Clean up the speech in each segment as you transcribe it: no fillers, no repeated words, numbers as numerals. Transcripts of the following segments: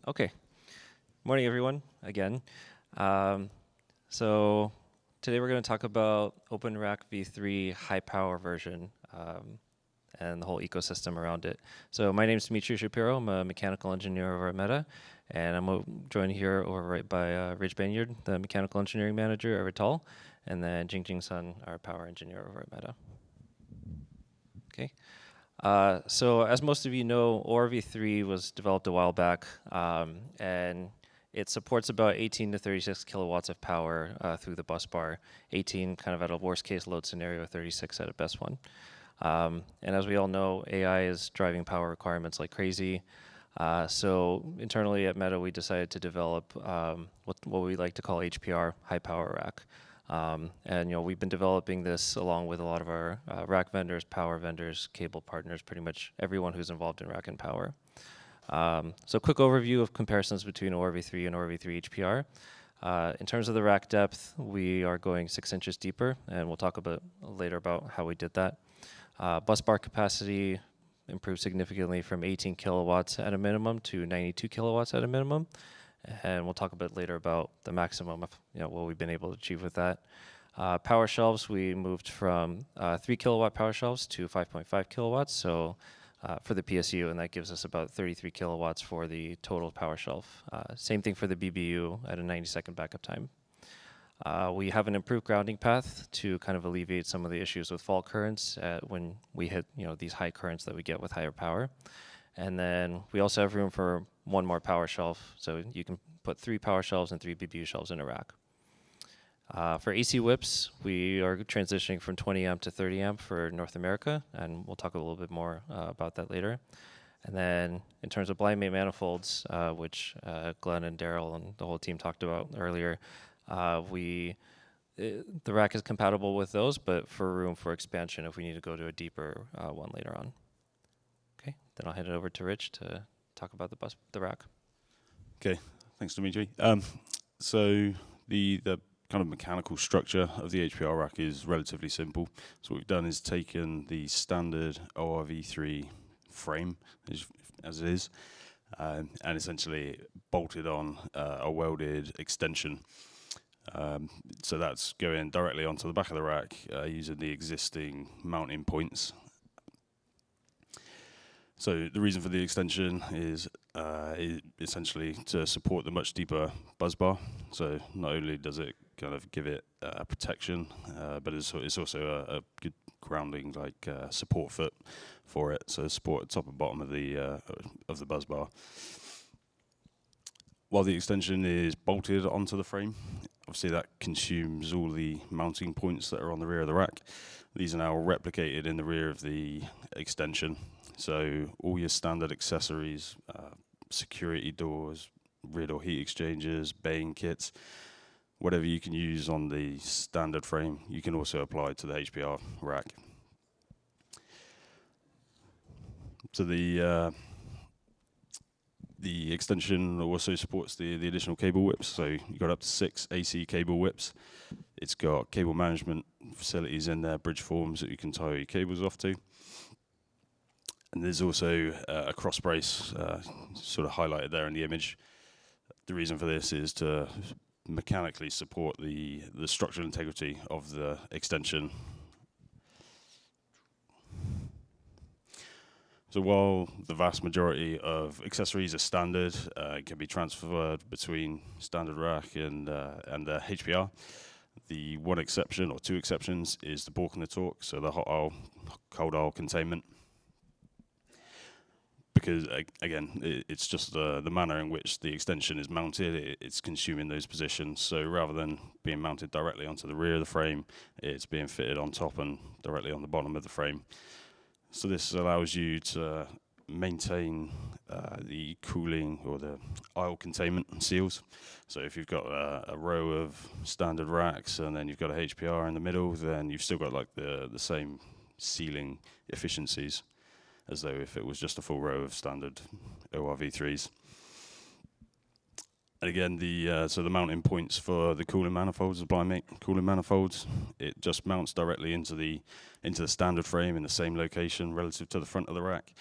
Okay. Morning, everyone, again. Um, so today we're going to talk about OpenRack-v3 high-power version and the whole ecosystem around it. So my name is Dmitriy Shapiro. I'm a mechanical engineer over at Meta, and I'm joined here over right by Banyard, the mechanical engineering manager at Rittal, and then Jingjing Sun, our power engineer over at Meta. Okay. So as most of you know, ORv3 was developed a while back, and it supports about 18 to 36 kilowatts of power through the bus bar, 18 kind of at a worst case load scenario, 36 at a best one. And as we all know, AI is driving power requirements like crazy. So internally at Meta, we decided to develop what we like to call HPR, high power rack. And we've been developing this along with a lot of our rack vendors, power vendors, cable partners, pretty much everyone who's involved in rack and power. So quick overview of comparisons between ORv3 and ORv3 HPR. In terms of the rack depth, we are going 6 inches deeper, and we'll talk later about how we did that. Bus bar capacity improved significantly from 18 kilowatts at a minimum to 92 kilowatts at a minimum. And we'll talk a bit later about the maximum of what we've been able to achieve with that. Power shelves, we moved from 3 kilowatt power shelves to 5.5 kilowatts. So for the PSU, and that gives us about 33 kilowatts for the total power shelf. Same thing for the BBU at a 90-second backup time. We have an improved grounding path to kind of alleviate some of the issues with fault currents when we hit these high currents that we get with higher power. And then we also have room for one more power shelf, so you can put 3 power shelves and 3 BBU shelves in a rack. For AC whips, we are transitioning from 20 amp to 30 amp for North America, and we'll talk a little bit more about that later. And then in terms of blind mate manifolds, which Glenn and Daryl and the whole team talked about earlier, the rack is compatible with those, but for room for expansion if we need to go to a deeper one later on. Okay, then I'll hand it over to Rich to talk about the rack. Okay, thanks, Dmitry. So the kind of mechanical structure of the HPR rack is relatively simple. So what we've done is taken the standard ORv3 frame as it is, and essentially bolted on a welded extension. So that's going directly onto the back of the rack using the existing mounting points. So the reason for the extension is essentially to support the much deeper buzz bar. So not only does it kind of give it protection, but it's also a good grounding support foot for it. So support top and bottom of the buzz bar. While the extension is bolted onto the frame, obviously that consumes all the mounting points that are on the rear of the rack. These are now replicated in the rear of the extension. So all your standard accessories, security doors, rear door heat exchangers, baying kits, whatever you can use on the standard frame, you can also apply to the HPR rack. So the extension also supports the additional cable whips. So you've got up to 6 AC cable whips. It's got cable management facilities in there, bridge forms that you can tie your cables off to. And there's also a cross brace sort of highlighted there in the image. The reason for this is to mechanically support the structural integrity of the extension. So while the vast majority of accessories are standard, it can be transferred between standard rack and the HPR. The one exception or 2 exceptions is the balk and the torque, so the hot oil, cold oil containment. Because again, it's just the manner in which the extension is mounted, it's consuming those positions. So rather than being mounted directly onto the rear of the frame, it's being fitted on top and directly on the bottom of the frame. So this allows you to maintain the cooling or the aisle containment seals. So if you've got a row of standard racks and then you've got a HPR in the middle, then you've still got like the same sealing efficiencies as though if it was just a full row of standard ORv3s. And again, so the mounting points for the cooling manifolds, the blind mate cooling manifolds, it just mounts directly into the standard frame in the same location relative to the front of the rack.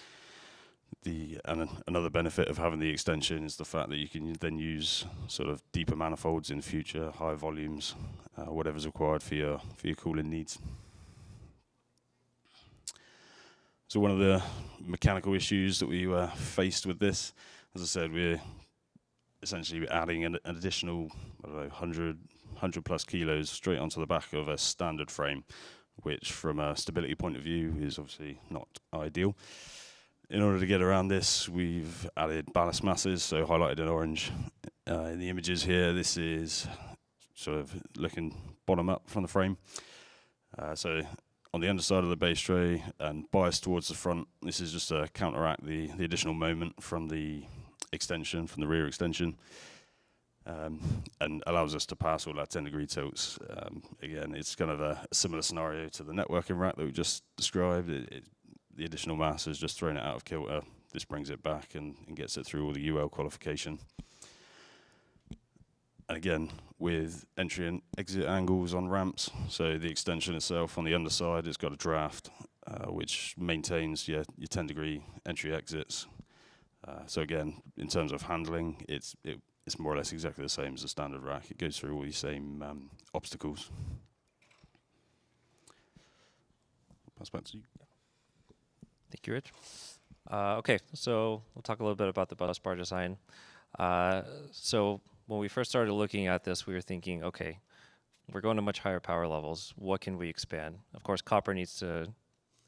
Another benefit of having the extension is the fact that you can then use sort of deeper manifolds in future, higher volumes, whatever's required for your cooling needs. So one of the mechanical issues that we were faced with this, as I said, we're essentially adding an additional, I don't know, 100 plus kilos straight onto the back of a standard frame, which from a stability point of view is obviously not ideal. In order to get around this, we've added ballast masses, so highlighted in orange. In the images here, this is sort of looking bottom up from the frame. So on the underside of the base tray and biased towards the front, this is just to counteract the additional moment from the extension, from the rear extension, and allows us to pass all our 10-degree tilts. Again, it's kind of a similar scenario to the networking rack that we just described. The additional mass is just thrown it out of kilter. This brings it back and gets it through all the UL qualification. And again, with entry and exit angles on ramps, so the extension itself on the underside has got a draft, which maintains your 10-degree entry exits. So again, in terms of handling, it's more or less exactly the same as a standard rack. It goes through all these same obstacles. Pass back to you. Thank you, Rich. Okay, so we'll talk a little bit about the bus bar design. So when we first started looking at this, we were thinking, okay, we're going to much higher power levels. What can we expand? Of course, copper needs to,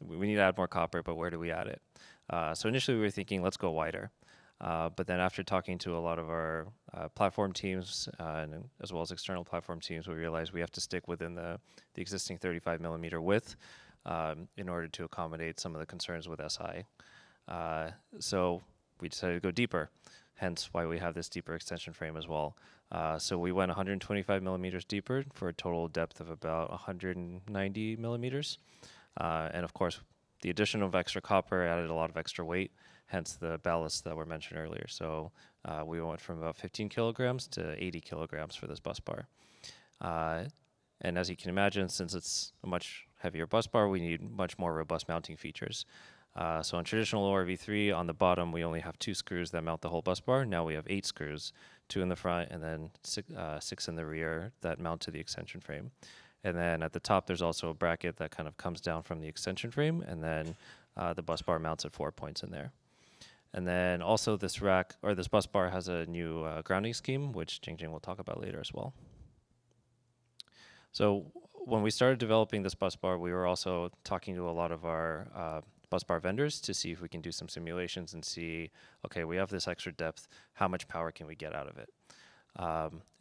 we need to add more copper, but where do we add it? So initially we were thinking, let's go wider. But then after talking to a lot of our platform teams, and as well as external platform teams, we realized we have to stick within the existing 35 millimeter width in order to accommodate some of the concerns with SI. So we decided to go deeper, hence why we have this deeper extension frame as well. So we went 125 millimeters deeper for a total depth of about 190 millimeters. And of course, the addition of extra copper added a lot of extra weight, hence the ballast that were mentioned earlier. So we went from about 15 kilograms to 80 kilograms for this bus bar. And as you can imagine, since it's a much heavier bus bar, we need much more robust mounting features. So on traditional ORv3, on the bottom, we only have 2 screws that mount the whole bus bar. Now we have 8 screws, 2 in the front and then 6 in the rear that mount to the extension frame. And then at the top, there's also a bracket that kind of comes down from the extension frame, and then the bus bar mounts at 4 points in there. And then also this rack, or this bus bar has a new grounding scheme, which Jingjing will talk about later as well. So when we started developing this bus bar, we were also talking to a lot of our bus bar vendors to see if we can do some simulations and see, okay, we have this extra depth, how much power can we get out of it?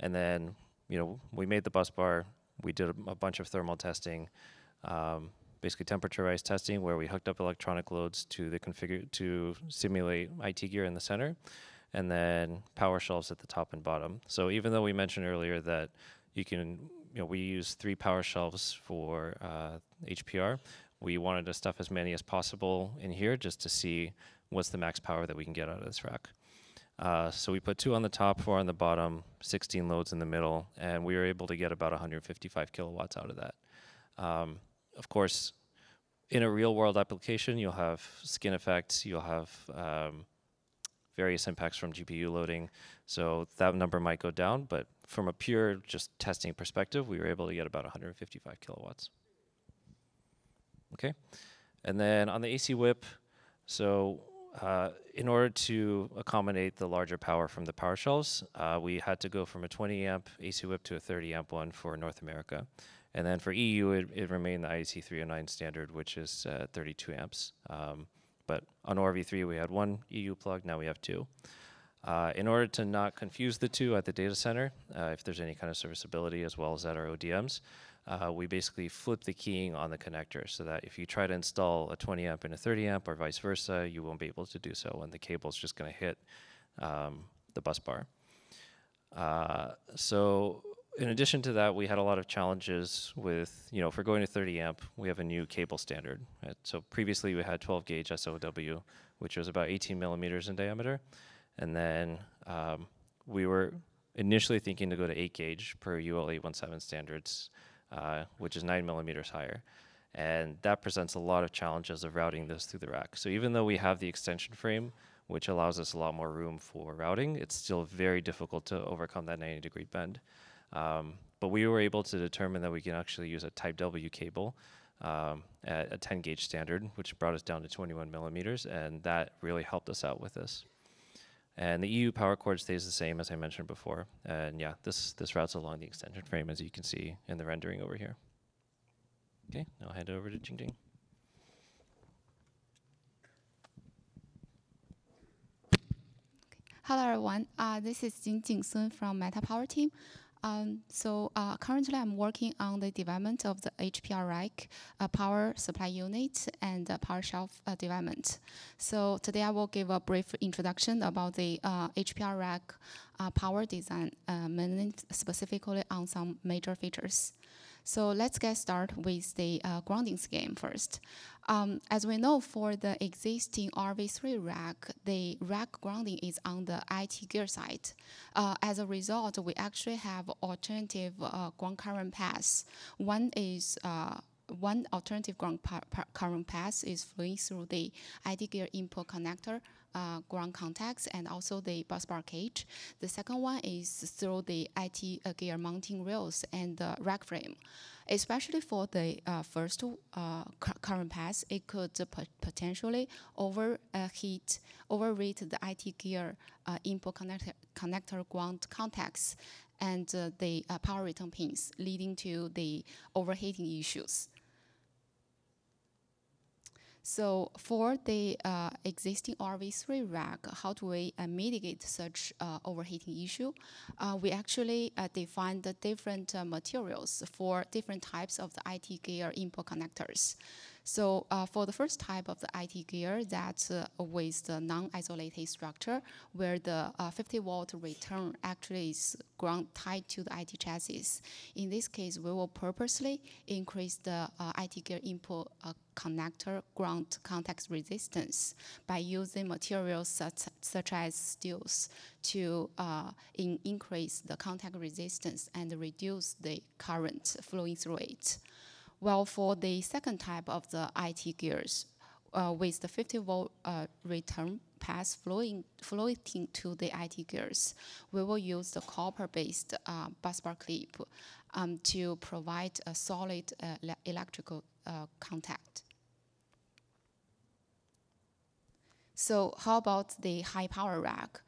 And then, you know, we made the bus bar. We did a bunch of thermal testing, basically temperaturized testing, where we hooked up electronic loads to the to simulate IT gear in the center, and then power shelves at the top and bottom. So even though we mentioned earlier that you can, you know, we use 3 power shelves for HPR, we wanted to stuff as many as possible in here just to see what's the max power that we can get out of this rack. So we put 2 on the top, 4 on the bottom, 16 loads in the middle, and we were able to get about 155 kilowatts out of that. Of course, in a real-world application, you'll have skin effects, you'll have various impacts from GPU loading, so that number might go down, but from a pure just testing perspective, we were able to get about 155 kilowatts. Okay, and then on the AC whip, so in order to accommodate the larger power from the power shelves, we had to go from a 20 amp AC whip to a 30 amp one for North America. And then for EU, it remained the IEC 309 standard, which is 32 amps. But on ORv3, we had 1 EU plug, now we have 2. In order to not confuse the 2 at the data center, if there's any kind of serviceability as well as at our ODMs, we basically flip the keying on the connector so that if you try to install a 20 amp and a 30 amp or vice versa, you won't be able to do so, and the cable's just going to hit the bus bar. So in addition to that, we had a lot of challenges with, you know, if we're going to 30 amp, we have a new cable standard. Right? So previously we had 12 gauge SOW, which was about 18 millimeters in diameter. And then we were initially thinking to go to 8 gauge per UL 817 standards, which is 9 millimeters higher. And that presents a lot of challenges of routing this through the rack. So even though we have the extension frame, which allows us a lot more room for routing, it's still very difficult to overcome that 90-degree bend. But we were able to determine that we can actually use a type W cable at a 10 gauge standard, which brought us down to 21 millimeters, and that really helped us out with this. And the EU power cord stays the same as I mentioned before. And yeah, this routes along the extension frame, as you can see in the rendering over here. Okay, I'll hand it over to Jingjing. Hello, everyone. This is Jingjing from Meta Power team. Currently I'm working on the development of the HPR rack, power supply unit, and power shelf development. So today I will give a brief introduction about the HPR rack power design, mainly specifically on some major features. So let's get started with the grounding scheme first. As we know, for the existing ORv3 rack, the rack grounding is on the IT gear side. As a result, we actually have alternative ground current paths. One alternative ground current path is flowing through the IT gear input connector, ground contacts, and also the busbar cage. The second one is through the IT gear mounting rails and the rack frame. Especially for the first current pass, it could potentially overrate the IT gear input connector ground contacts and the power return pins, leading to the overheating issues. So for the existing ORv3 rack, how do we mitigate such overheating issue? We actually defined the different materials for different types of the IT gear input connectors. So for the first type of the IT gear, that's with the non-isolated structure, where the 50-volt return actually is ground tied to the IT chassis. In this case, we will purposely increase the IT gear input connector ground contact resistance by using materials such as steels to increase the contact resistance and reduce the current flowing through it. Well, for the second type of the IT gears, with the 50-volt return path flowing to the IT gears, we will use the copper-based busbar clip to provide a solid electrical contact. So how about the high power rack?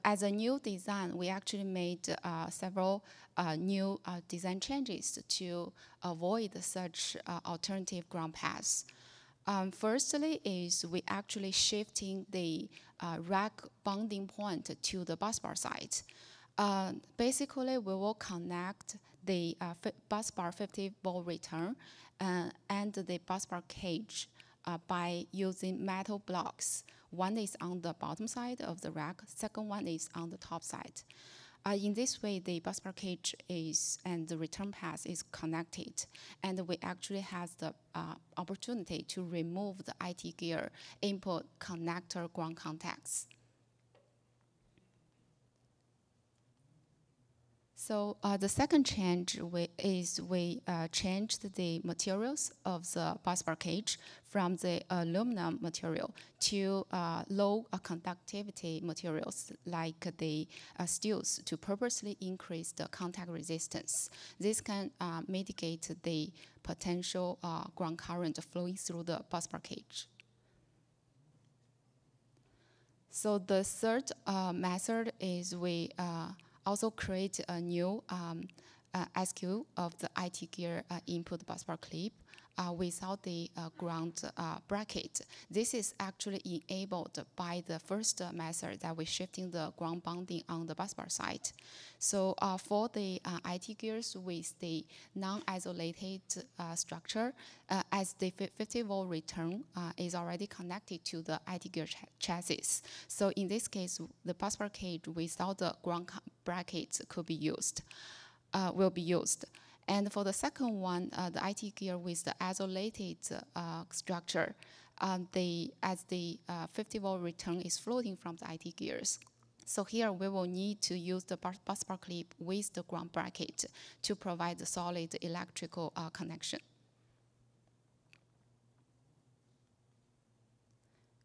As a new design, we actually made several new design changes to avoid such alternative ground paths. Firstly is we actually shifting the rack bonding point to the busbar side. Basically, we will connect the busbar 50-volt return and the busbar cage by using metal blocks. One is on the bottom side of the rack, second one is on the top side. In this way, the busbar cage and the return path is connected, and we actually have the opportunity to remove the IT gear input connector ground contacts. So the second change is we changed the materials of the busbar cage from the aluminum material to low conductivity materials like the steels to purposely increase the contact resistance. This can mitigate the potential ground current flowing through the busbar cage. So the third method is we also create a new SQ of the IT gear input busbar clip without the ground bracket. This is actually enabled by the first method that we're shifting the ground bonding on the busbar side. So for the IT gears with the non-isolated structure, as the 50-volt return is already connected to the IT gear chassis. So in this case, the busbar cage without the ground brackets will be used. And for the second one, the IT gear with the isolated structure, as the 50-volt return is floating from the IT gears. So here we will need to use the busbar clip with the ground bracket to provide the solid electrical connection.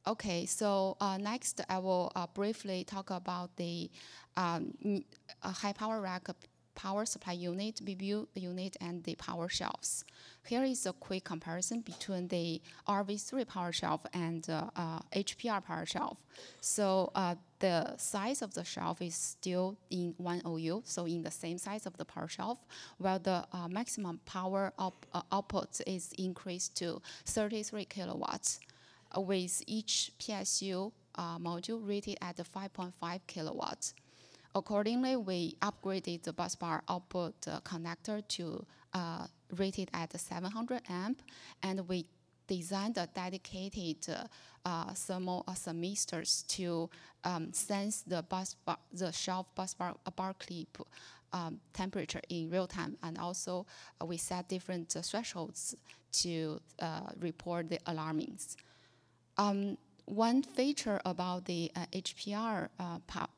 Okay, so next I will briefly talk about the high power rack power supply unit, BBU unit, and the power shelves. Here is a quick comparison between the ORv3 power shelf and HPR power shelf. So the size of the shelf is still in 1 OU, so in the same size of the power shelf, while the maximum power output is increased to 33 kilowatts. With each PSU module rated at 5.5 kilowatts. Accordingly, we upgraded the busbar output connector to rated at 700 amp, and we designed a dedicated thermal thermistors to sense the shelf busbar bar clip temperature in real time, and also we set different thresholds to report the alarmings. One feature about the HPR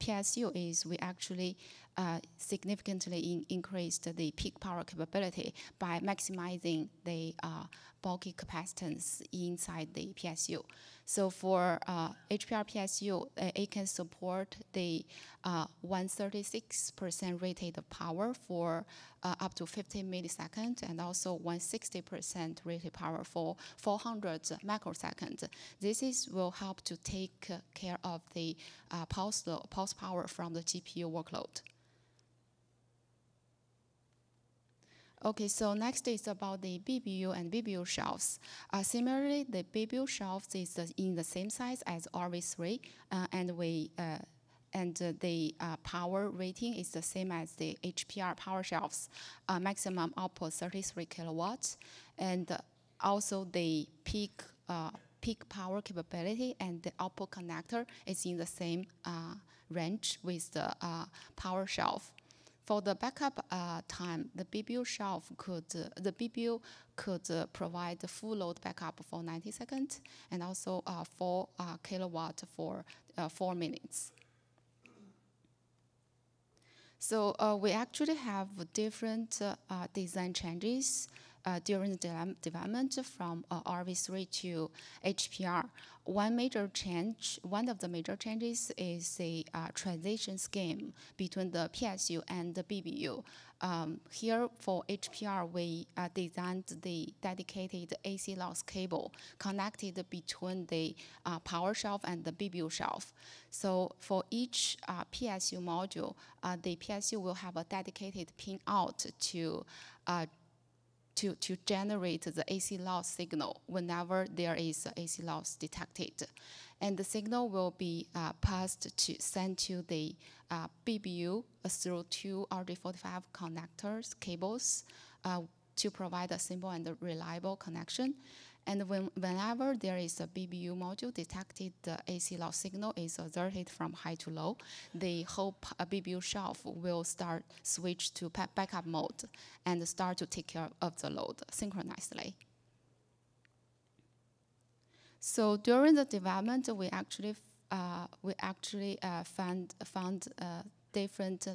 PSU is we actually significantly increased the peak power capability by maximizing the bulky capacitance inside the PSU. So for HPR PSU, it can support the 136% rated power for up to 15 milliseconds, and also 160% rated power for 400 microseconds. This will help to take care of the pulse power from the GPU workload. Okay, so next is about the BBU and BBU shelves. Similarly, the BBU shelves is in the same size as ORv3, and the power rating is the same as the HPR power shelves. Maximum output 33 kilowatts, and also the peak power capability and the output connector is in the same range with the power shelf. For the backup time, the BBU could provide the full load backup for 90 seconds, and also 4 kilowatt for 4 minutes. So we actually have different design changes during the development from ORv3 to HPR. One of the major changes is the transition scheme between the PSU and the BBU. Here for HPR, we designed the dedicated AC loss cable connected between the power shelf and the BBU shelf. So for each PSU module, the PSU will have a dedicated pin out to generate the AC loss signal whenever there is AC loss detected. And the signal will be sent to the BBU through 2 RJ45 connectors, cables, to provide a simple and reliable connection. And whenever there is a BBU module detected, the AC loss signal is alerted from high to low, the whole BBU shelf will switch to backup mode and start to take care of the load synchronously. So during the development, we actually found different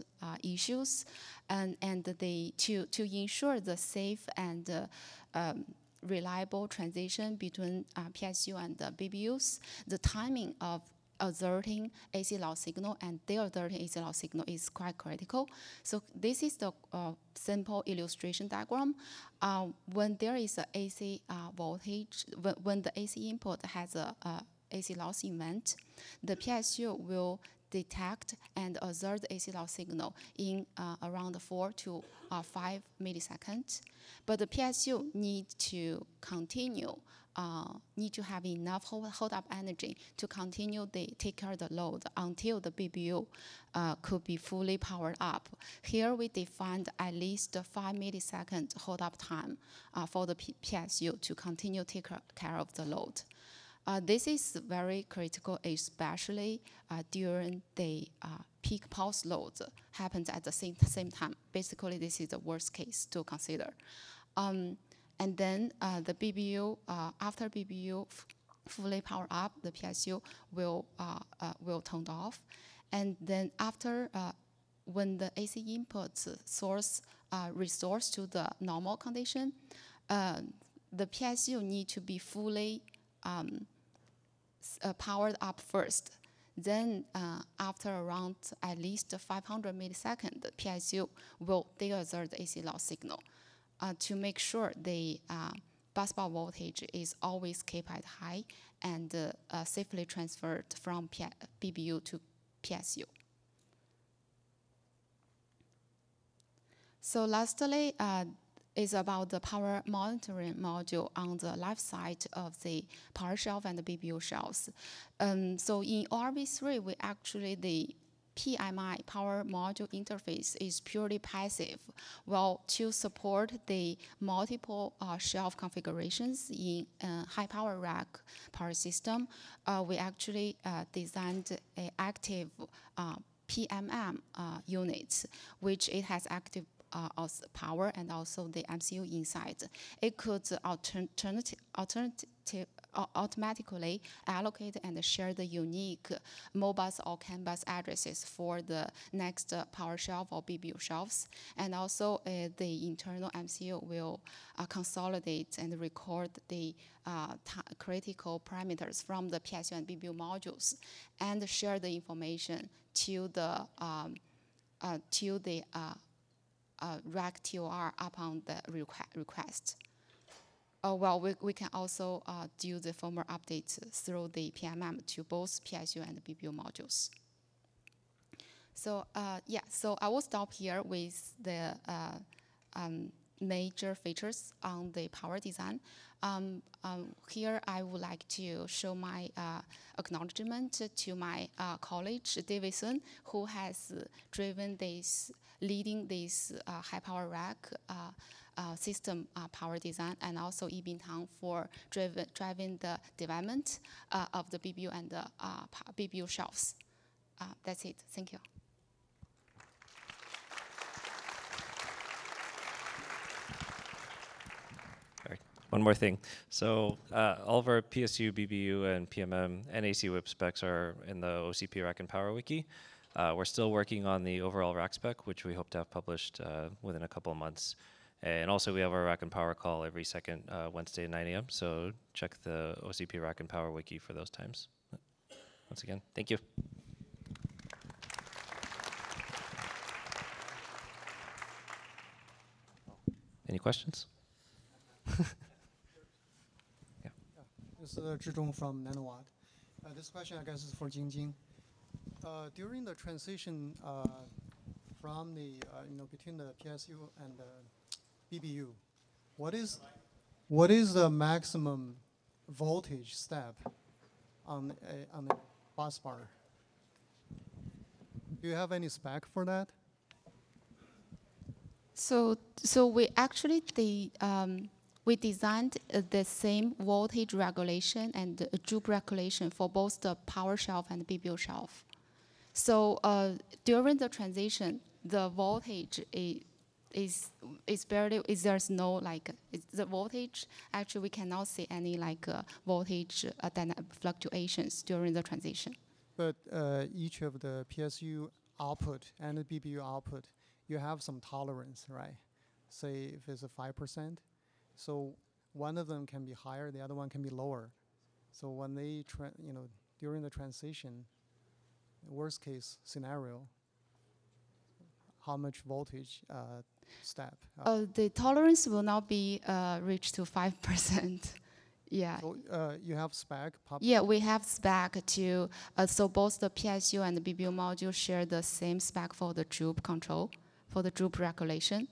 issues, and to ensure the safe and reliable transition between PSU and BBUs, the timing of alerting AC loss signal and de-alerting AC loss signal is quite critical. So this is the simple illustration diagram. When there is an AC voltage, when the AC input has a AC loss event, the PSU will detect and alert the AC loss signal in around 4 to 5 milliseconds. But the PSU need to have enough hold up energy to continue take care of the load until the BBU could be fully powered up. Here we defined at least 5 millisecond hold up time for the PSU to continue take care of the load. This is very critical, especially during the peak pulse load happens at the same time. Basically, this is the worst case to consider. And then the BBU, after BBU fully power up, the PSU will turn off. And then after, when the AC input source restores to the normal condition, the PSU need to be fully powered up first. Then after around at least 500 milliseconds, the PSU will de-assert the AC loss signal to make sure the busbar voltage is always kept at high and safely transferred from BBU to PSU. So lastly, is about the power monitoring module on the left side of the power shelf and the BBU shelves. So in ORv3, we actually, the PMI power module interface is purely passive. Well, to support the multiple shelf configurations in high power rack power system, we actually designed an active PMM unit, which it has active power and also the MCU inside. It could automatically allocate and share the unique Modbus or CAN bus addresses for the next power shelf or BBU shelves. And also the internal MCU will consolidate and record the critical parameters from the PSU and BBU modules and share the information to the rack TOR upon the request. Well, we can also do the firmware updates through the PMM to both PSU and BBU modules. So yeah, so I will stop here with the major features on the power design. Here I would like to show my acknowledgement to my colleague Davidson, who has driven this, leading this high power rack system power design, and also Yibin Tang for driving the development of the BBU and the BBU shelves. That's it. Thank you. One more thing. So all of our PSU, BBU, and PMM and AC whip specs are in the OCP rack and power wiki. We're still working on the overall rack spec, which we hope to have published within a couple of months. And also we have our rack and power call every second Wednesday at 9 a.m. So check the OCP rack and power wiki for those times. Once again, thank you. Any questions? This is Zhizhong from Nanowatt. This question, I guess, is for Jingjing. During the transition from the, between the PSU and the BBU, what is the maximum voltage step on the bus bar? Do you have any spec for that? So we actually we designed the same voltage regulation and droop regulation for both the power shelf and the BBU shelf. So during the transition, the voltage is barely, there's no like, the voltage, actually we cannot see any like voltage fluctuations during the transition. But each of the PSU output and the BBU output, you have some tolerance, right? Say if it's a 5%. So one of them can be higher, the other one can be lower. So when they, during the transition, worst case scenario, how much voltage step? The tolerance will not be reached to 5%. Yeah. So you have spec? Yeah, we have spec to, so both the PSU and the BBU module share the same spec for the droop control, for the droop regulation.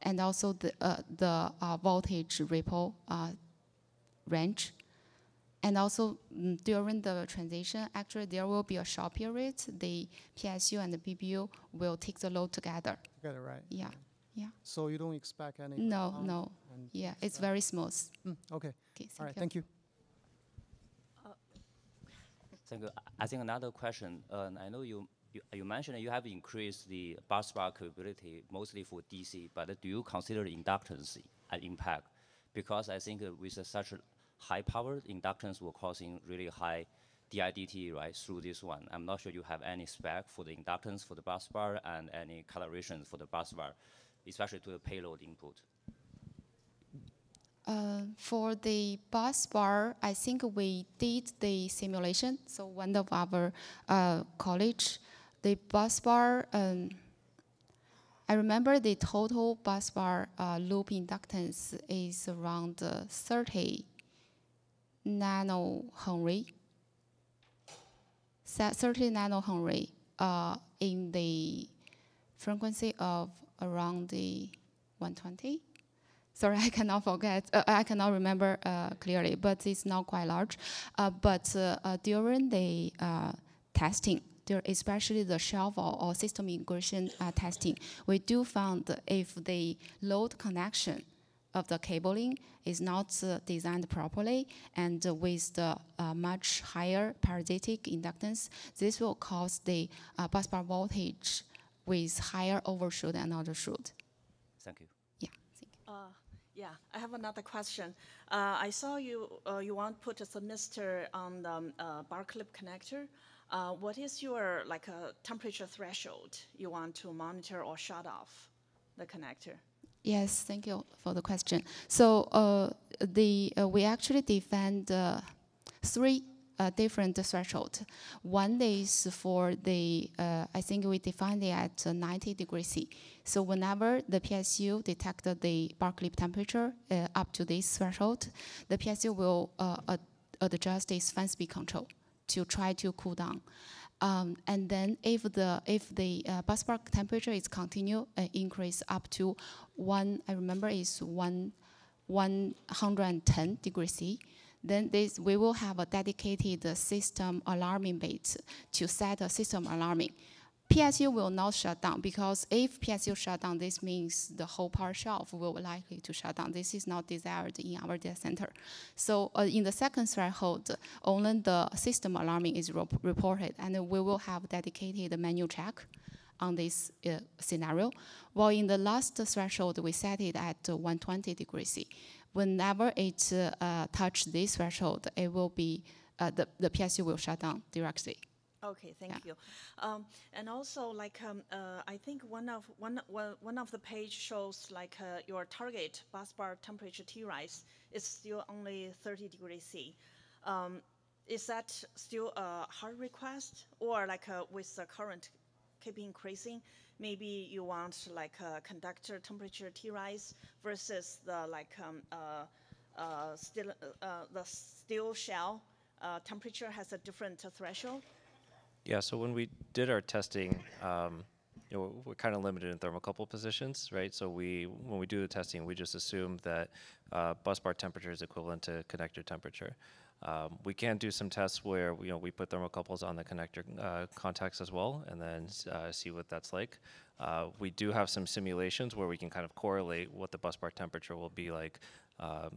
And also the voltage ripple range. And also during the transition, actually there will be a short period. The PSU and the BBU will take the load together. Together, right? Yeah, yeah. So you don't expect any? No, no. Yeah, it's very smooth. Okay. All right, thank you. Thank you. I think another question. I know you mentioned you have increased the busbar capability mostly for DC, but do you consider inductance an impact? Because I think with such a high power, inductance will causing really high DIDT, right, through this one. I'm not sure you have any spec for the inductance for the busbar and any calibration for the busbar, especially to the payload input. For the bus bar, I think we did the simulation. So one of our college, the bus bar, I remember the total bus bar loop inductance is around 30 nanohenry. 30 nanohenry in the frequency of around the 120. Sorry, I cannot forget. I cannot remember clearly, but it's not quite large. But during the testing, especially the shelf or system integration testing, we do find that if the load connection of the cabling is not designed properly and with the much higher parasitic inductance, this will cause the busbar voltage with higher overshoot and undershoot. Thank you. Yeah, thank you. Yeah, I have another question. I saw you want to put a thermistor on the bar clip connector. What is your temperature threshold you want to monitor or shut off the connector? Yes, thank you for the question. So we actually define 3 different thresholds. One is for the, I think we defined it at 90 degrees C. So whenever the PSU detects the bar clip temperature up to this threshold, the PSU will adjust its fan speed control to try to cool down. And then if the bus bar temperature is continue increase up to I remember is 110 degrees C, then we will have a dedicated system alarming bit to set a system alarming. PSU will not shut down because if PSU shut down, this means the whole power shelf will likely to shut down. This is not desired in our data center. So in the second threshold, only the system alarming is reported, and we will have dedicated manual check on this scenario. While in the last threshold, we set it at 120 degrees C. Whenever it touches this threshold, it will be the PSU will shut down directly. Okay, thank you. And also, I think one of the page shows your target busbar temperature T rise is still only 30 degrees C. Is that still a hard request, or with the current keep increasing, maybe you want a conductor temperature T rise versus the the steel shell temperature has a different threshold? Yeah, so when we did our testing, we're kind of limited in thermocouple positions, right? So when we do the testing, we just assume that busbar temperature is equivalent to connector temperature. We can do some tests where we put thermocouples on the connector contacts as well, and then see what that's like. We do have some simulations where we can kind of correlate what the busbar temperature will be like,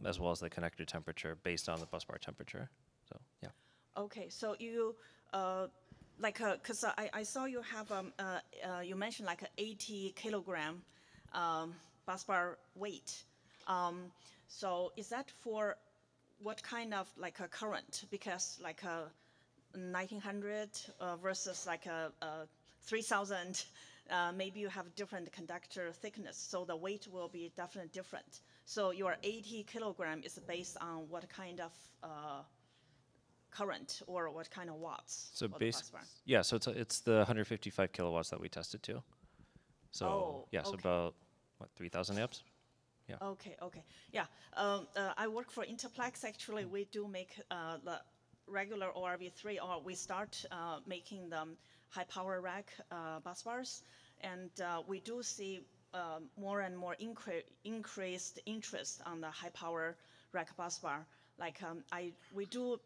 as well as the connector temperature based on the busbar temperature. So yeah. Okay, so you. Because I saw you have, you mentioned an 80 kilogram busbar weight. So is that for what kind of a current? Because a 1900 versus a 3000, maybe you have different conductor thickness, so the weight will be definitely different. So your 80 kilogram is based on what kind of current or what kind of watts? So yeah, so it's the 155 kilowatts that we tested to. So yeah, so about what, 3,000 amps? Yeah. Okay. Yeah. I work for Interplex. Actually, we do make the regular ORv3, or we start making the high power rack bus bars, and we do see more and more increased interest on the high power rack bus bar. We do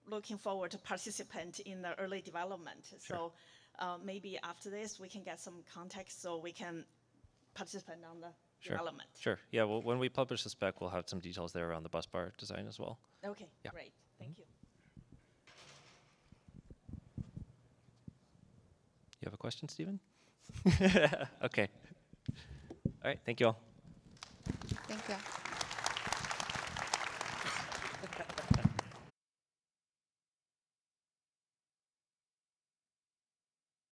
looking forward to participate in the early development. Sure. So maybe after this we can get some context so we can participate on the development. Sure. Yeah. Well, when we publish the spec, we'll have some details there around the bus bar design as well. Okay. Yeah. Great. Thank you. You have a question, Stephen? Okay. All right. Thank you all. Thank you.